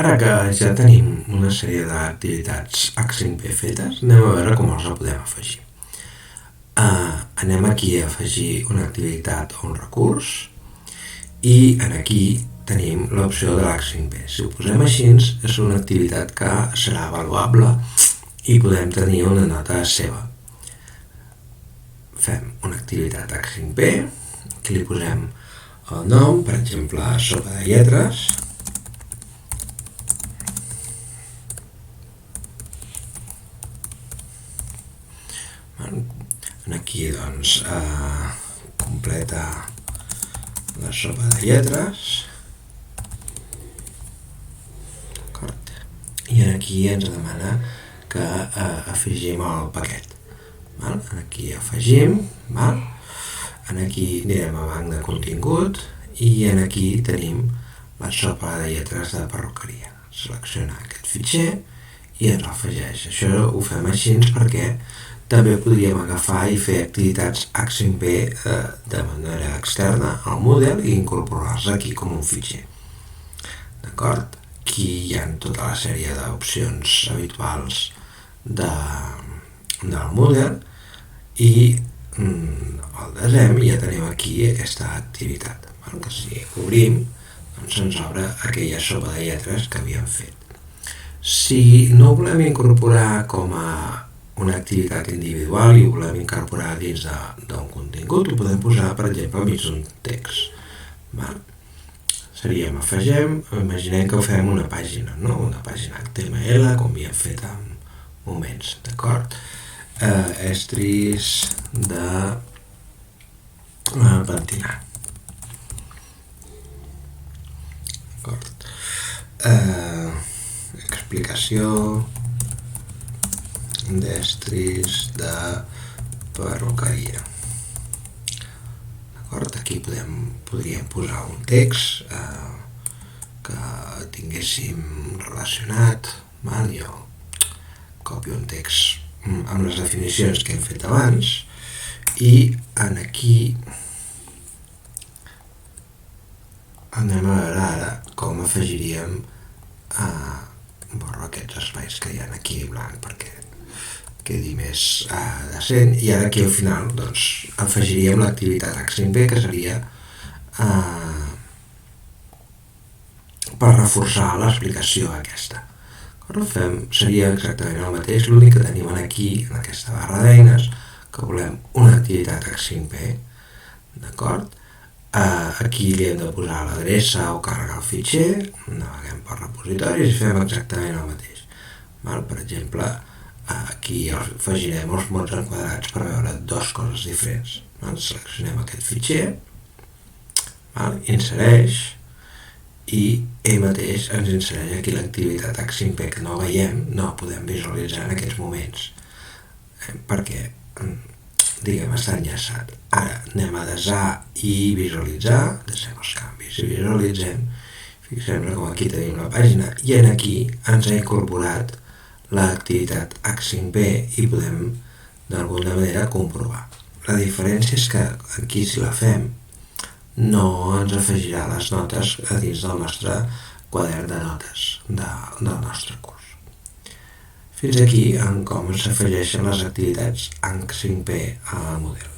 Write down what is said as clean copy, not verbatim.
Ara que ja tenim una sèrie d'activitats H5P fetes, anem a veure com els podem afegir. Anem aquí a afegir una activitat o un recurs i aquí tenim l'opció de l'H5P. Si ho posem així, és una activitat que serà avaluable i podem tenir una nota seva. Fem una activitat H5P, aquí li posem el nom, per exemple, sopa de lletres, aquí doncs completa la sopa de lletres, i aquí ens demana que afegim el paquet. Aquí afegim, aquí anirem a banc de contingut i aquí tenim la sopa de lletres de perruqueria. Selecciona aquest fitxer i ens l'afegeix. Això ho fem així perquè també podríem agafar i fer activitats H5P de manera externa al Moodle i incorporar-les aquí com un fitxer. D'acord? Aquí hi ha tota la sèrie d'opcions habituals del Moodle i al desem ja tenim aquí aquesta activitat. Que si obrim, doncs ens obre aquella sopa de lletres que havíem fet. Si no ho volem incorporar com a una activitat individual i ho volem incorporar dins d'un contingut, ho podem posar, per exemple, enmig d'un text. Seríem, imaginem que ho fem una pàgina, no? Una pàgina HTML, com havíem fet en moments, d'acord? Estris de pentinar. D'acord? Explicació d'estris de perruqueria. D'acord? Aquí podríem posar un text que tinguéssim relacionat. Jo copio un text amb les definicions que hem fet abans i aquí anem a veure ara com afegiríem borro aquests espais que hi ha aquí blanc perquè quedi més decent, i ara aquí al final doncs, afegiríem l'activitat H5P, que seria per reforçar l'explicació aquesta. Seria exactament el mateix, l'únic que tenim aquí, en aquesta barra d'eines, que volem una activitat H5P, d'acord? Aquí li hem de posar l'adreça o carregar el fitxer, naveguem per repositoris i fem exactament el mateix. Per exemple, aquí afegirem els mots enquadrats per veure dues coses diferents. Seleccionem aquest fitxer, insereix, i ell mateix ens insereix aquí l'activitat H5P que no veiem, no podem visualitzar en aquests moments, perquè, diguem, està enllaçat. Ara anem a desar i visualitzar, desem els canvis i visualitzem, fixem-nos com aquí tenim la pàgina i aquí ens ha incorporat l'activitat H5P i podem d'alguna manera comprovar. La diferència és que aquí si la fem no ens afegirà les notes a dins del nostre quadern de notes del nostre curs. Fins aquí en com s'afegeixen les activitats H5P a Moodle.